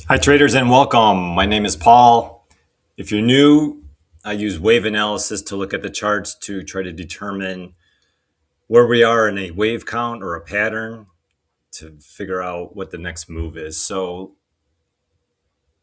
Hi, traders, and welcome. My name is Paul. If you're new, I use wave analysis to look at the charts to try to determine where we are in a wave count or a pattern to figure out what the next move is. So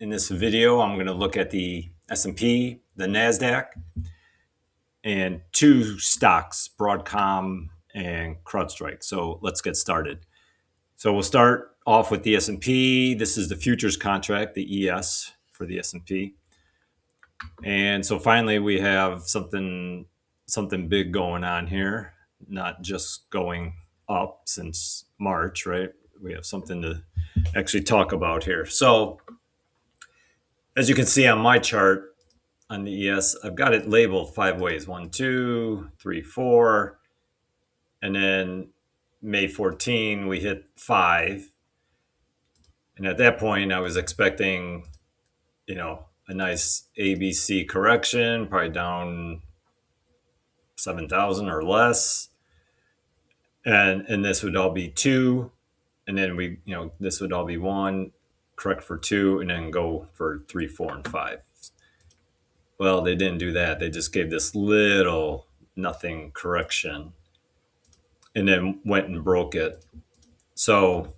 in this video, I'm going to look at the S&P, the Nasdaq, and two stocks, Broadcom and Crowdstrike. So let's get started. So we'll start off with the S&P. This is the futures contract, the ES for the S&P. And so finally we have something big going on here, not just going up since March, right? We have something to actually talk about here. So as you can see on my chart on the ES, I've got it labeled 5 ways. 1, 2, 3, 4. And then May 14, we hit 5. And at that point, I was expecting, a nice ABC correction, probably down 7,000 or less. And this would all be 2. And then this would all be 1, correct for 2, and then go for 3, 4, and 5. Well, they didn't do that. They just gave this little nothing correction and then went and broke it. So,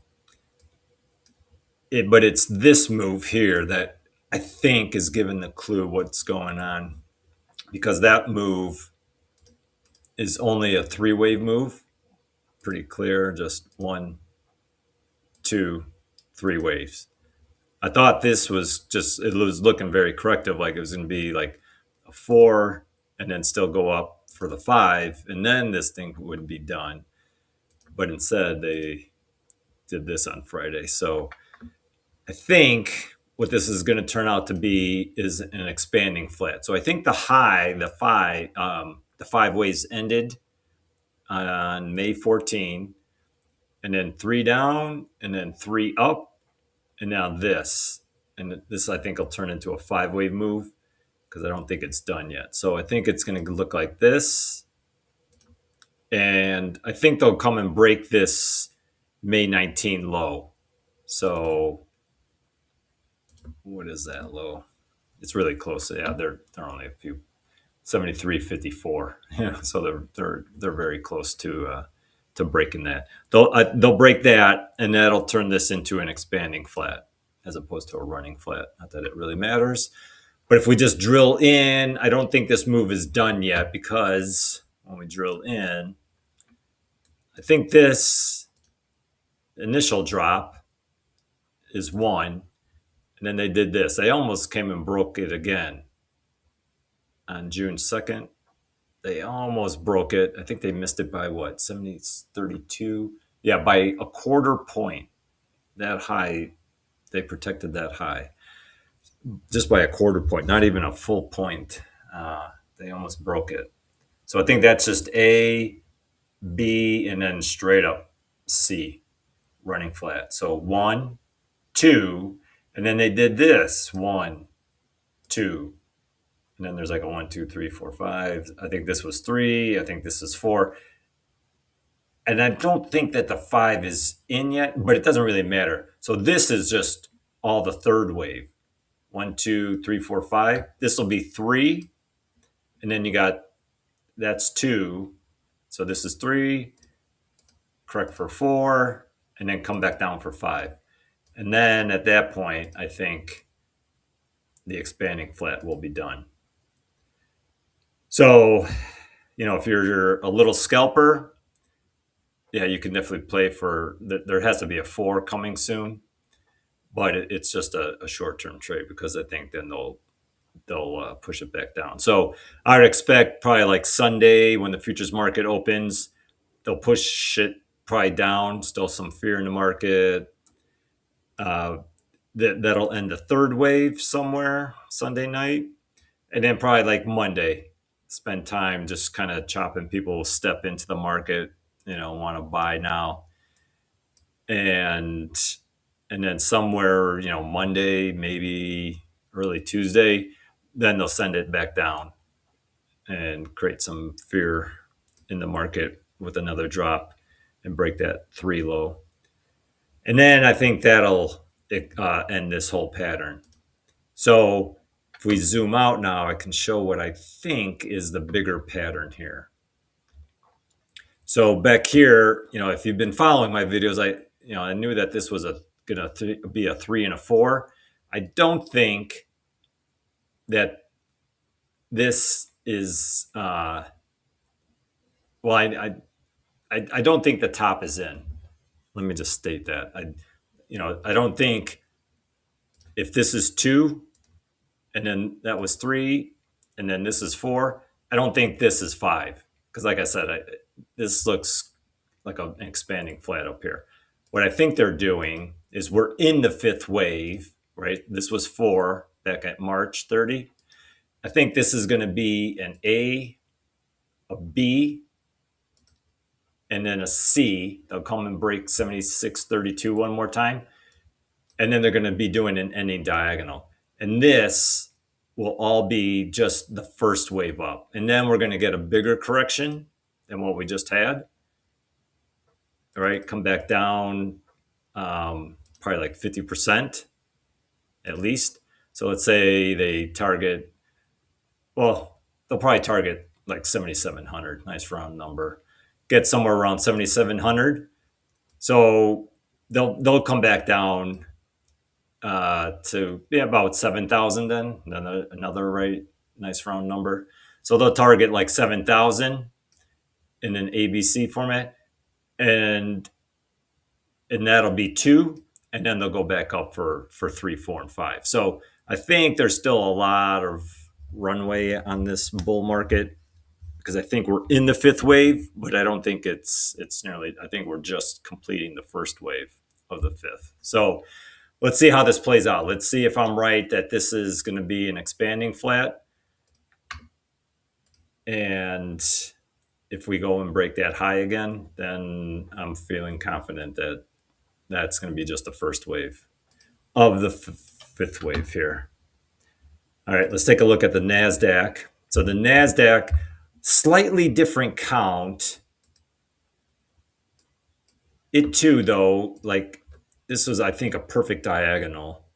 but it's this move here that I think is giving the clue what's going on, because that move is only a 3-wave move. Pretty clear, just 1, 2, 3 waves. I thought this was it was looking very corrective, like it was going to be like a 4 and then still go up for the 5, and then this thing would be done. But instead, they did this on Friday. So I think what this is going to turn out to be is an expanding flat. So I think the high, the 5 waves ended on May 14, and then 3 down, and then 3 up, and now this. And this, I think, will turn into a 5-wave move because I don't think it's done yet. So I think it's going to look like this. And I think they'll come and break this May 19 low. So what is that low? It's really close. Yeah, they're only a few, 73.54. Yeah, so they're very close to breaking that. They'll break that, and that'll turn this into an expanding flat as opposed to a running flat. Not that it really matters. But if we just drill in, I don't think this move is done yet, because when we drill in, I think this initial drop is 1, and then they did this. They almost came and broke it again on June 2nd. They almost broke it. I think they missed it by what, 32? Yeah, by a quarter point. That high, they protected that high just by a quarter point, not even a full point. They almost broke it. So I think that's just A, B, and then straight up C, running flat. So 1, 2, and then they did this 1, 2, and then there's like a 1, 2, 3, 4, 5. I think this was 3. I think this is 4. And I don't think that the 5 is in yet, but it doesn't really matter. So this is just all the 3rd wave. 1, 2, 3, 4, 5. This will be 3. And then you got, that's 2. So this is 3, correct for 4, and then come back down for 5. And then at that point, I think the expanding flat will be done. So, if you're a little scalper, yeah, you can definitely play for, there has to be a 4 coming soon, but it's just a short-term trade, because I think then they'll push it back down. So I would expect probably like Sunday, when the futures market opens, they'll push it probably down. Still some fear in the market. That'll end the 3rd wave somewhere Sunday night, and then probably like Monday, spend time just kind of chopping. People will step into the market, want to buy now, and then somewhere, Monday, maybe early Tuesday, then they'll send it back down and create some fear in the market with another drop and break that 3 low. And then I think that'll end this whole pattern. So if we zoom out now, I can show what I think is the bigger pattern here. So back here, if you've been following my videos, I knew that this was going to be a 3 and a 4. I don't think that this is well, I don't think the top is in. Let me just state that. I don't think if this is 2 and then that was 3 and then this is 4, I don't think this is 5 because like I said, this looks like an expanding flat up here. What I think they're doing is we're in the 5th wave, right? This was 4 back at March 30. I think this is going to be an A, a B, and then a C. They'll come and break 76.32 one more time. And then they're going to be doing an ending diagonal. And this will all be just the first wave up. And then we're going to get a bigger correction than what we just had. All right, come back down probably like 50% at least. So let's say they target, well, they'll probably target like 7,700, nice round number. Get somewhere around 7,700. So they'll come back down to about 7,000 then another right nice round number. So they'll target like 7,000 in an ABC format, and that'll be 2, and then they'll go back up for 3, 4, and 5. So I think there's still a lot of runway on this bull market because I think we're in the 5th wave, but I don't think it's nearly. I think we're just completing the first wave of the 5th. So let's see how this plays out. Let's see if I'm right that this is going to be an expanding flat. And if we go and break that high again, then I'm feeling confident that that's going to be just the first wave of the 5th wave here. All right, let's take a look at the NASDAQ. So the NASDAQ, slightly different count. It too, though, like this was, I think, a perfect diagonal.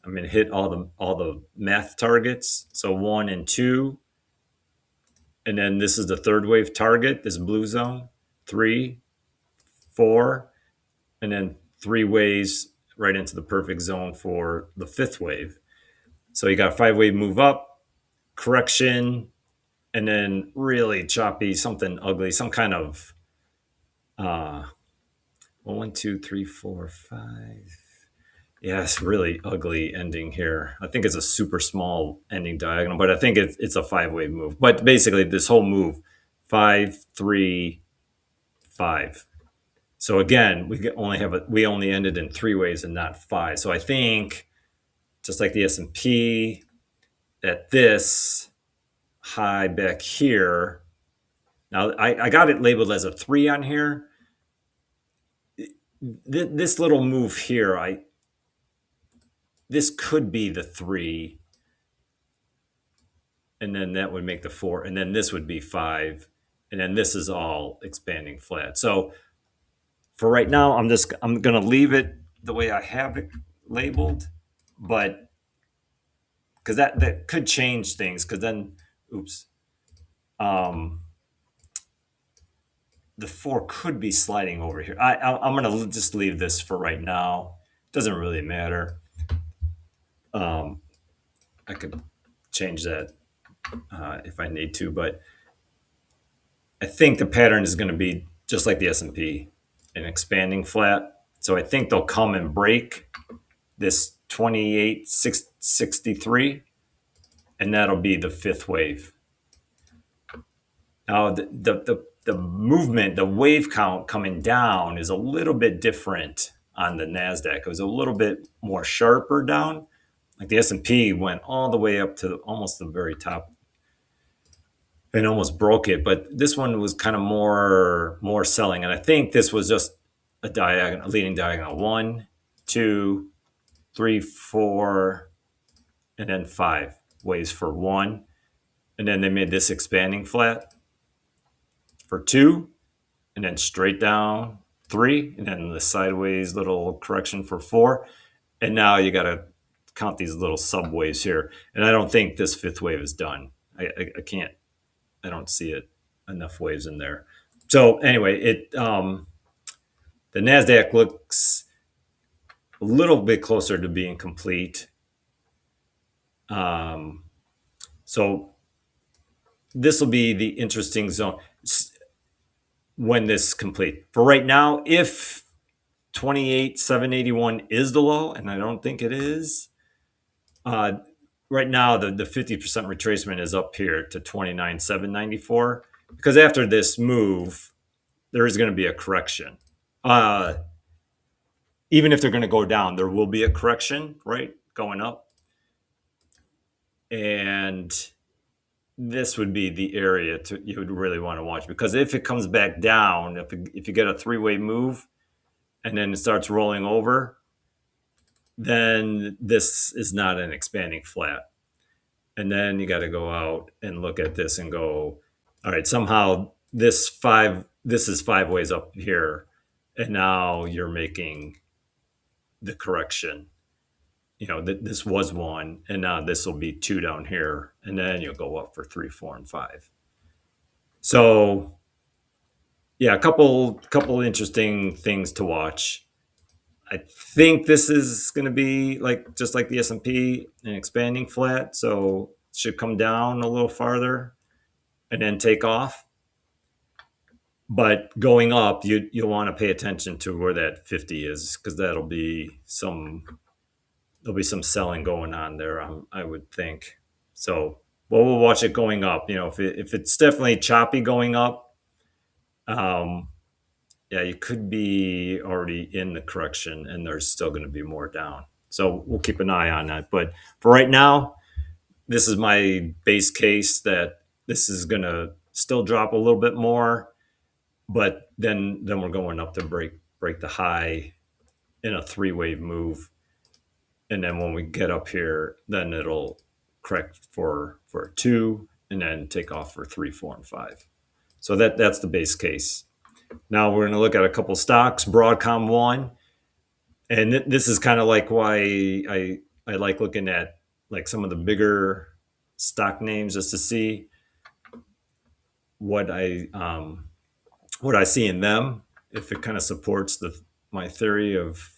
I mean, it hit all the math targets. So 1 and 2. And then this is the 3rd wave target, this blue zone, 3, 4, and then 3 waves right into the perfect zone for the 5th wave. So you got a 5-wave move up, correction, and then really choppy, something ugly, some kind of 1, 2, 3, 4, 5. Yeah, it's really ugly ending here. I think it's a super small ending diagonal, but I think it's a 5-wave move. But basically, this whole move, 5, 3, 5. So again, we only ended in 3 waves and not 5. So I think, just like the S&P, that this high back here. Now I got it labeled as a 3 on here. This little move here, this could be the 3, and then that would make the 4, and then this would be 5, and then this is all expanding flat. So for right now, I'm going to leave it the way I have it labeled, but because that could change things, because then, the 4 could be sliding over here. I'm going to just leave this for right now. Doesn't really matter. I could change that if I need to, but I think the pattern is going to be just like the S&P, an expanding flat. So I think they'll come and break this 28.63, and that'll be the 5th wave. Now the movement, the wave count coming down is a little bit different on the NASDAQ. It was a little bit more sharper down. Like the S&P went all the way up to almost the very top and almost broke it. But this one was kind of more selling. And I think this was just a leading diagonal. 1, 2, 3, 4, and then 5 waves for 1. And then they made this expanding flat for 2, and then straight down 3, and then the sideways little correction for 4. And now you got to count these little sub waves here. And I don't think this fifth wave is done. I can't, I don't see it enough waves in there. So anyway, the NASDAQ looks a little bit closer to being complete. So this will be the interesting zone when this is complete. For right now, if 28,781 is the low, and I don't think it is, right now the 50% retracement is up here to 29,794, because after this move, there is going to be a correction. Even if they're going to go down, there will be a correction, right? Going up. And this would be the area you would really want to watch, because if it comes back down, if you get a three-way move and then it starts rolling over, then this is not an expanding flat. And then you got to go out and look at this and go, all right, somehow this is 5 ways up here, and now you're making the correction. This was 1, and now this will be 2 down here, and then you'll go up for 3, 4, and 5. So yeah, a couple interesting things to watch. I think this is going to be just like the S&P, an expanding flat, so it should come down a little farther and then take off. But going up, you'll want to pay attention to where that 50 is, because there'll be some selling going on there, I would think. So we'll watch it going up. If it's definitely choppy going up, yeah, you could be already in the correction and there's still going to be more down. So we'll keep an eye on that. But for right now, this is my base case that this is going to still drop a little bit more, but then we're going up to break the high in a 3-wave move. And then when we get up here, then it'll correct for 2 and then take off for 3, 4, and 5. So that's the base case. Now we're going to look at a couple stocks. Broadcom 1, and this is kind of like why I like looking at some of the bigger stock names, just to see what I see in them, if it kind of supports my theory of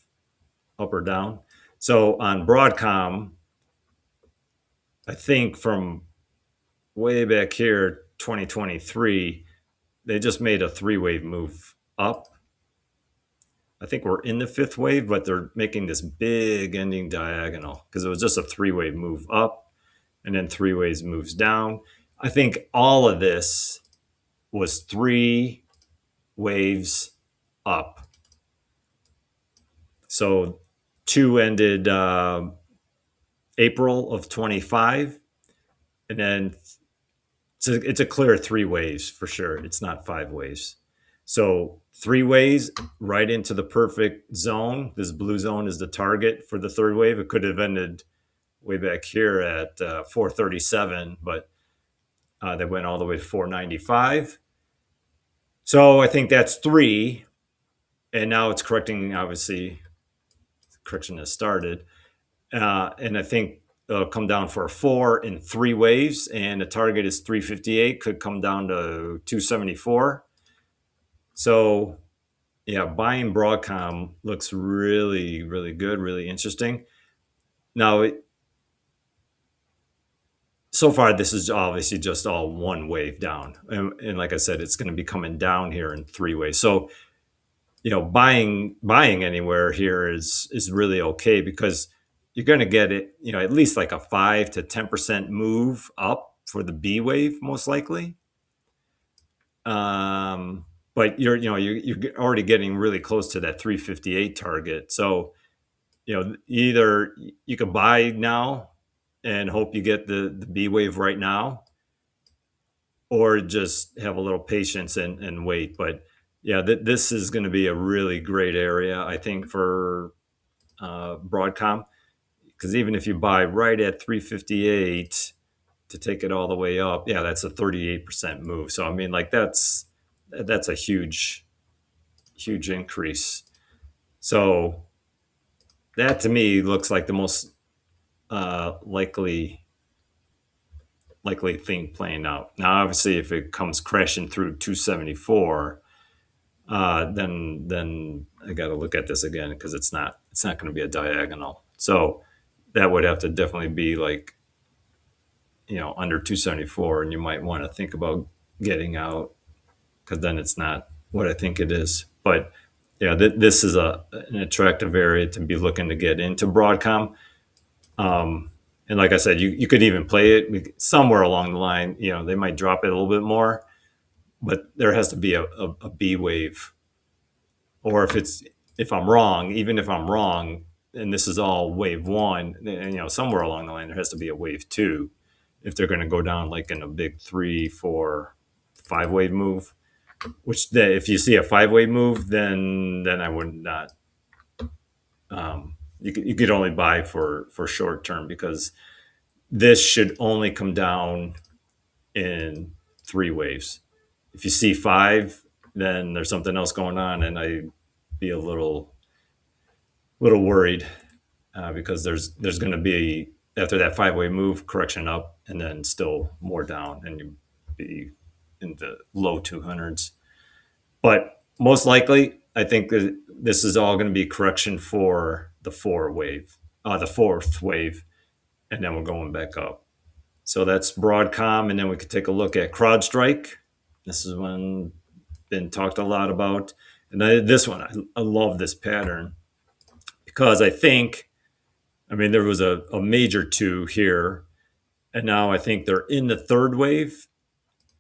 up or down. So on Broadcom, I think from way back here, 2023, they just made a 3-wave move up. I think we're in the 5th wave, but they're making this big ending diagonal, because it was just a 3-wave move up and then 3 waves moves down. I think all of this was 3 waves up. So 2 ended April of 25, and then it's a clear 3 waves for sure. It's not 5 waves. So 3 waves right into the perfect zone. This blue zone is the target for the 3rd wave. It could have ended way back here at 437, but they went all the way to 495. So I think that's 3, and now it's correcting. Obviously, the correction has started, and I think it'll come down for a 4 in 3 waves, and the target is 358. Could come down to 274. So yeah, buying Broadcom looks really, really good, really interesting. Now, so far, this is obviously just all 1 wave down. And like I said, it's going to be coming down here in 3 waves. So, buying anywhere here is really okay, because you're going to get it, at least like a 5 to 10% move up for the B wave, most likely. But you're already getting really close to that 358 target. So, either you can buy now and hope you get the B wave right now, or just have a little patience and wait. But yeah, this is going to be a really great area, I think, for Broadcom, because even if you buy right at 358 to take it all the way up, yeah, that's a 38% move. So I mean, that's a huge increase. So that to me looks like the most likely thing playing out. Now, obviously, if it comes crashing through 274, then I got to look at this again because it's not going to be a diagonal. So that would have to definitely be like, under 274, and you might want to think about getting out because then it's not what I think it is. But yeah, this is an attractive area to be looking to get into Broadcom. And like I said, you could even play it somewhere along the line. They might drop it a little bit more, but there has to be a B wave. Or if I'm wrong, even if I'm wrong, and this is all wave one, somewhere along the line there has to be a wave two if they're going to go down like in a big 3, 4, 5 wave move. Which if you see a 5-wave move, then I would not. You could only buy for short term because this should only come down in 3 waves. If you see 5, then there's something else going on, and I'd be a little worried because there's going to be, after that 5-wave move, correction up, and then still more down, and you be in the low 200s. But most likely, I think that this is all going to be correction for the 4th wave, and then we're going back up. So that's Broadcom, and then we could take a look at CrowdStrike. This is one been talked a lot about, and this one I love this pattern because I mean there was a major 2 here, and now I think they're in the 3rd wave,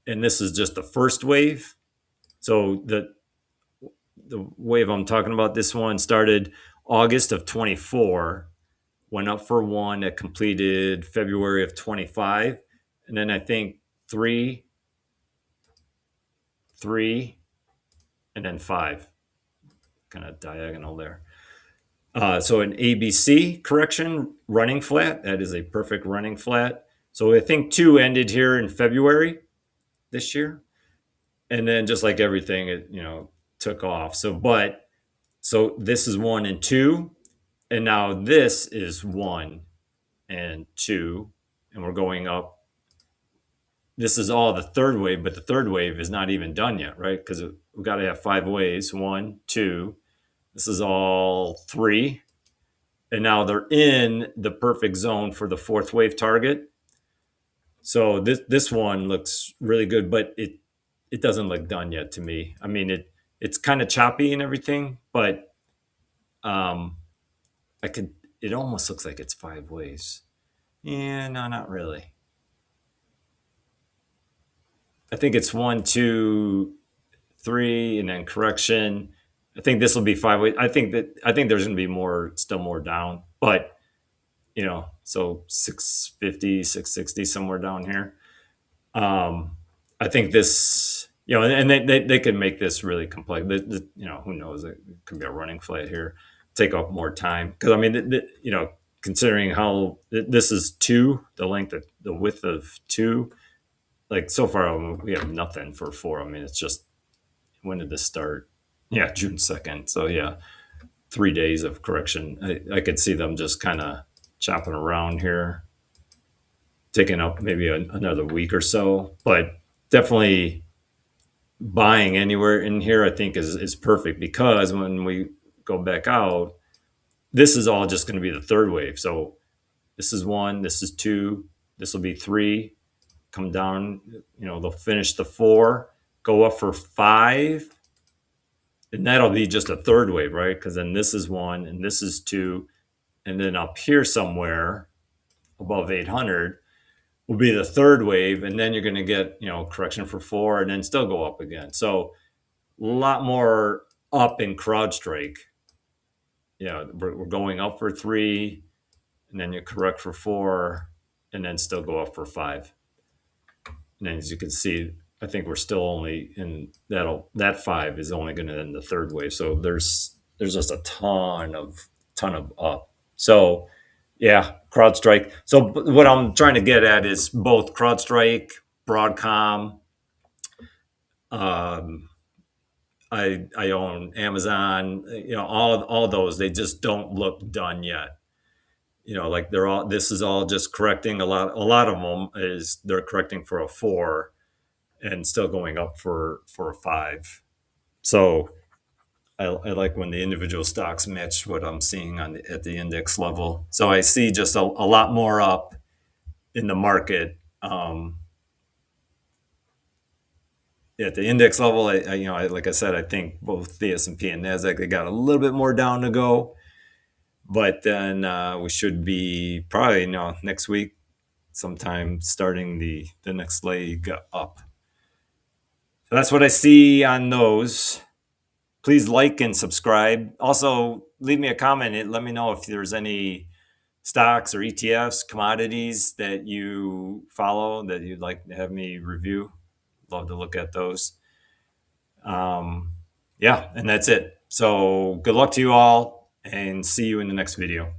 and this is just the 1st wave. So the wave I'm talking about, this one started August of 24, went up for 1 that completed February of 25, and then I think 3, and then 5, kind of diagonal there. So an ABC correction running flat, that is a perfect running flat. So I think 2 ended here in February this year, and then just like everything, it took off. So this is 1 and 2, and now this is 1 and 2, and we're going up. This is all the 3rd wave, but the 3rd wave is not even done yet, right? Because we've got to have 5 waves. 1, 2. This is all 3, and now they're in the perfect zone for the 4th wave target. So this one looks really good, but it doesn't look done yet to me. I mean, it's kind of choppy and everything, but it almost looks like it's 5 waves. Yeah, no, not really. I think it's 1, 2, 3, and then correction. I think this will be 5 waves. I think there's going to be still more down, but so 650, 660, somewhere down here. I think this, and they could make this really complex. Who knows? It could be a running flat here, take up more time. Because I mean, considering how this is 2, the width of 2, like so far we have nothing for 4. I mean, it's just, when did this start? Yeah, June 2nd. So yeah, 3 days of correction. I could see them just kind of chopping around here, taking up maybe another week or so, but definitely buying anywhere in here I think is perfect, because when we go back out, this is all just going to be the 3rd wave. So this is 1, this is 2, this will be 3, come down, they'll finish the 4, go up for 5, and that'll be just a 3rd wave, right? Because then this is 1 and this is 2, and then up here somewhere above 800 will be the 3rd wave, and then you're going to get correction for 4 and then still go up again. So a lot more up in CrowdStrike. We're going up for 3, and then you correct for 4, and then still go up for 5. And then, as you can see, I think we're still only in that 5 is only going to end the 3rd wave. So there's just a ton of up. So yeah, CrowdStrike. So what I'm trying to get at is both CrowdStrike, Broadcom, I own Amazon, all those, they just don't look done yet. Like this is all just correcting. A lot of them is they're correcting for a 4 and still going up for a 5. So I like when the individual stocks match what I'm seeing at the index level. So I see just a lot more up in the market. At the index level, like I said, I think both the S&P and Nasdaq, they got a little bit more down to go, but then we should be probably next week, sometime starting the next leg up. So that's what I see on those. Please like and subscribe. Also, leave me a comment and let me know if there's any stocks or ETFs, commodities that you follow that you'd like to have me review. Love to look at those. Yeah, and that's it. So good luck to you all, and see you in the next video.